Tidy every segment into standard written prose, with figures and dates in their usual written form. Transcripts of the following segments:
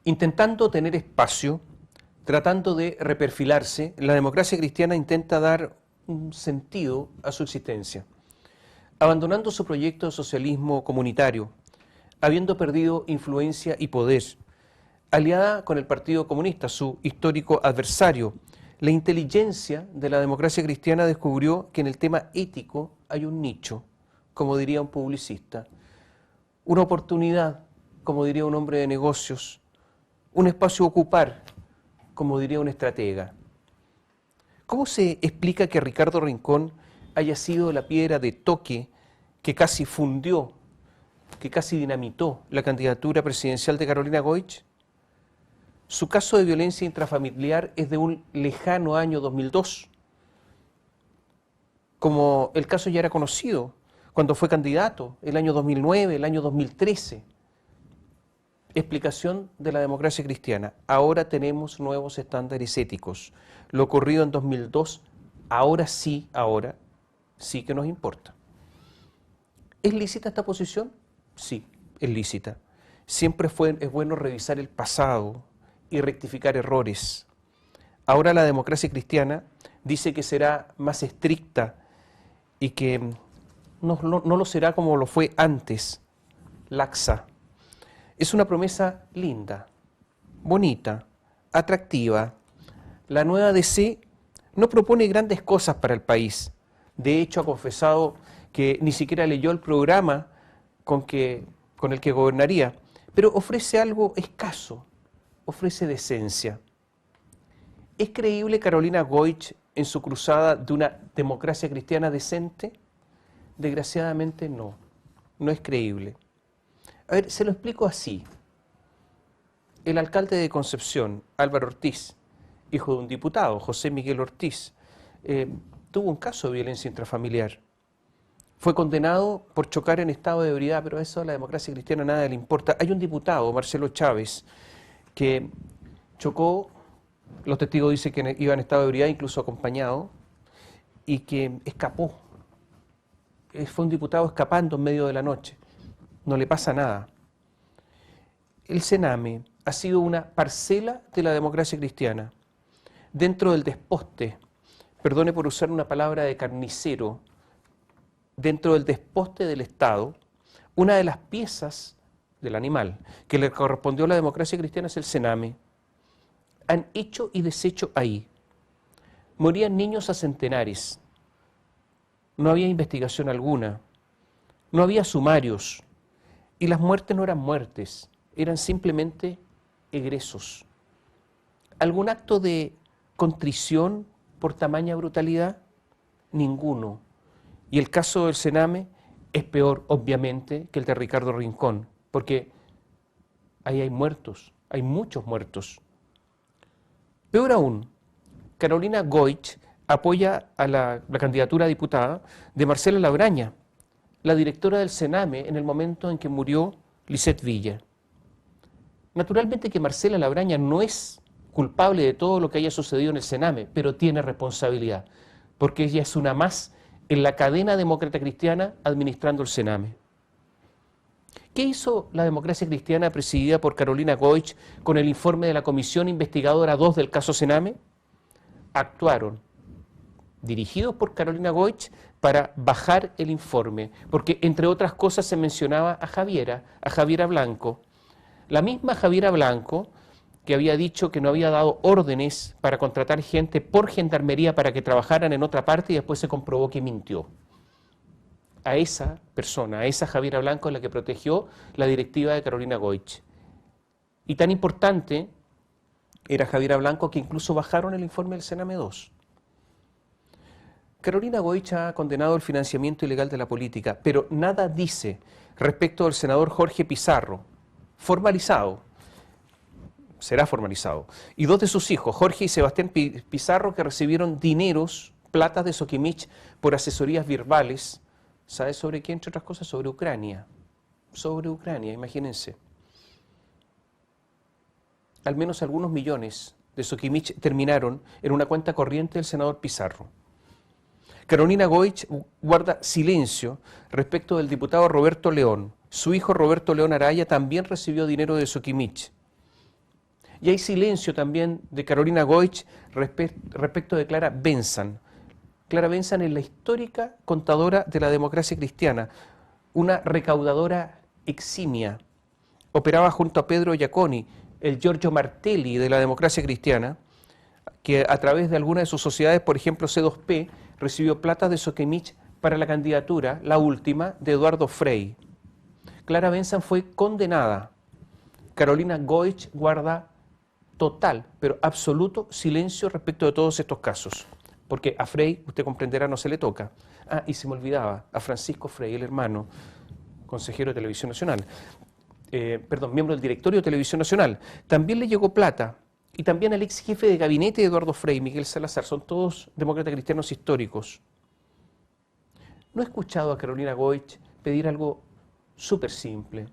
Intentando tener espacio, tratando de reperfilarse, la democracia cristiana intenta dar un sentido a su existencia. Abandonando su proyecto de socialismo comunitario, habiendo perdido influencia y poder, aliada con el Partido Comunista, su histórico adversario, la inteligencia de la democracia cristiana descubrió que en el tema ético hay un nicho, como diría un publicista, una oportunidad, como diría un hombre de negocios, un espacio a ocupar, como diría un estratega. ¿Cómo se explica que Ricardo Rincón haya sido la piedra de toque que casi fundió, que casi dinamitó la candidatura presidencial de Carolina Goich? Su caso de violencia intrafamiliar es de un lejano año 2002, como el caso ya era conocido cuando fue candidato, el año 2009, el año 2013. Explicación de la democracia cristiana. Ahora tenemos nuevos estándares éticos. Lo ocurrido en 2002, ahora sí que nos importa. ¿Es lícita esta posición? Sí, es lícita. Siempre es bueno revisar el pasado y rectificar errores. Ahora la democracia cristiana dice que será más estricta y que no lo será como lo fue antes, laxa. Es una promesa linda, bonita, atractiva. La nueva DC no propone grandes cosas para el país. De hecho, ha confesado que ni siquiera leyó el programa con el que gobernaría, pero ofrece algo escaso, ofrece decencia. ¿Es creíble Carolina Goich en su cruzada de una democracia cristiana decente? Desgraciadamente no es creíble. A ver, se lo explico así. El alcalde de Concepción, Álvaro Ortiz, hijo de un diputado, José Miguel Ortiz, tuvo un caso de violencia intrafamiliar. Fue condenado por chocar en estado de ebriedad, pero eso a la democracia cristiana nada le importa. Hay un diputado, Marcelo Chávez, que chocó, los testigos dicen que iba en estado de ebriedad, incluso acompañado, y que escapó. Fue un diputado escapando en medio de la noche. No le pasa nada. El Sename ha sido una parcela de la democracia cristiana. Dentro del desposte, perdone por usar una palabra de carnicero, dentro del desposte del Estado, una de las piezas del animal que le correspondió a la democracia cristiana es el Sename. Han hecho y deshecho ahí. Morían niños a centenares. No había investigación alguna. No había sumarios. Y las muertes no eran muertes, eran simplemente egresos. ¿Algún acto de contrición por tamaña brutalidad? Ninguno. Y el caso del Sename es peor, obviamente, que el de Ricardo Rincón, porque ahí hay muertos, hay muchos muertos. Peor aún, Carolina Goich apoya a la candidatura a diputada de Marcela Labraña, la directora del Sename en el momento en que murió Lisette Villa. Naturalmente que Marcela Labraña no es culpable de todo lo que haya sucedido en el Sename, pero tiene responsabilidad, porque ella es una más en la cadena demócrata cristiana administrando el Sename. ¿Qué hizo la democracia cristiana presidida por Carolina Goich con el informe de la Comisión Investigadora 2 del caso Sename? Actuaron, dirigidos por Carolina Goich, para bajar el informe, porque entre otras cosas se mencionaba a Javiera Blanco, la misma Javiera Blanco que había dicho que no había dado órdenes para contratar gente por gendarmería para que trabajaran en otra parte y después se comprobó que mintió. A esa persona, a esa Javiera Blanco es la que protegió la directiva de Carolina Goich. Y tan importante era Javiera Blanco que incluso bajaron el informe del Sename 2. Carolina Goich ha condenado el financiamiento ilegal de la política, pero nada dice respecto del senador Jorge Pizarro, formalizado, será formalizado, y dos de sus hijos, Jorge y Sebastián Pizarro, que recibieron dineros, platas de Soquimich por asesorías verbales. ¿Sabe sobre qué? Entre otras cosas, sobre Ucrania. Sobre Ucrania, imagínense. Al menos algunos millones de Soquimich terminaron en una cuenta corriente del senador Pizarro. Carolina Goich guarda silencio respecto del diputado Roberto León. Su hijo Roberto León Araya también recibió dinero de Soquimich. Y hay silencio también de Carolina Goich respecto de Clara Benzan. Clara Benzan es la histórica contadora de la democracia cristiana, una recaudadora eximia. Operaba junto a Pedro Giaconi, el Giorgio Martelli de la democracia cristiana, que a través de alguna de sus sociedades, por ejemplo C2P, recibió plata de Soquemich para la candidatura, la última, de Eduardo Frei. Clara Benzan fue condenada. Carolina Goich guarda total, pero absoluto silencio respecto de todos estos casos. Porque a Frei, usted comprenderá, no se le toca. Ah, y se me olvidaba, a Francisco Frei, el hermano, consejero de Televisión Nacional, miembro del directorio de Televisión Nacional, también le llegó plata. Y también al ex jefe de gabinete de Eduardo Frei, Miguel Salazar, son todos demócratas cristianos históricos. No he escuchado a Carolina Goich pedir algo súper simple,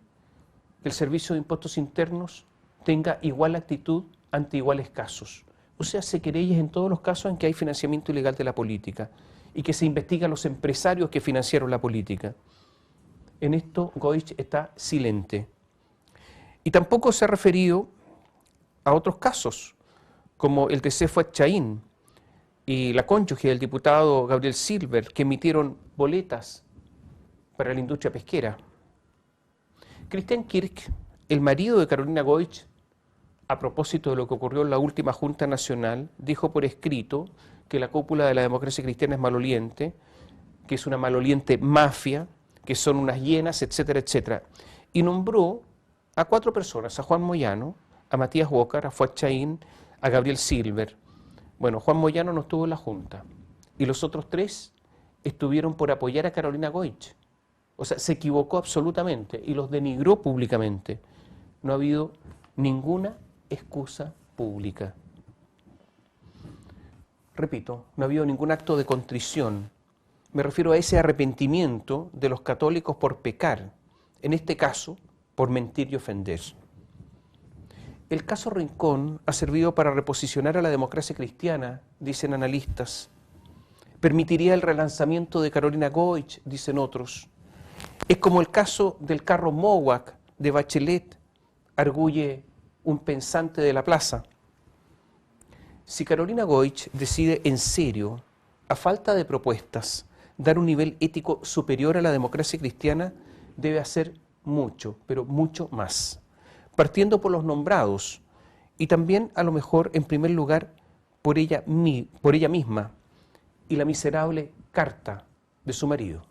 que el Servicio de Impuestos Internos tenga igual actitud ante iguales casos. O sea, se querelles en todos los casos en que hay financiamiento ilegal de la política y que se investiga a los empresarios que financiaron la política. En esto Goich está silente. Y tampoco se ha referido a otros casos, como el de Cefuat Chaín y la cónyuge del diputado Gabriel Silver, que emitieron boletas para la industria pesquera. Christian Kirk, el marido de Carolina Goich, a propósito de lo que ocurrió en la última Junta Nacional, dijo por escrito que la cúpula de la democracia cristiana es maloliente, que es una maloliente mafia, que son unas hienas, etcétera, etcétera. Y nombró a 4 personas, a Juan Moyano, a Matías Walker, a Fuad Chaín, a Gabriel Silver. Bueno, Juan Moyano no estuvo en la Junta y los otros 3 estuvieron por apoyar a Carolina Goich. O sea, se equivocó absolutamente y los denigró públicamente. No ha habido ninguna excusa pública. Repito, no ha habido ningún acto de contrición. Me refiero a ese arrepentimiento de los católicos por pecar, en este caso, por mentir y ofender. El caso Rincón ha servido para reposicionar a la democracia cristiana, dicen analistas. Permitiría el relanzamiento de Carolina Goich, dicen otros. Es como el caso del carro Mowak de Bachelet, arguye un pensante de la plaza. Si Carolina Goich decide en serio, a falta de propuestas, dar un nivel ético superior a la democracia cristiana, debe hacer mucho, pero mucho más. Partiendo por los nombrados y también, a lo mejor, en primer lugar, por ella misma y la miserable carta de su marido.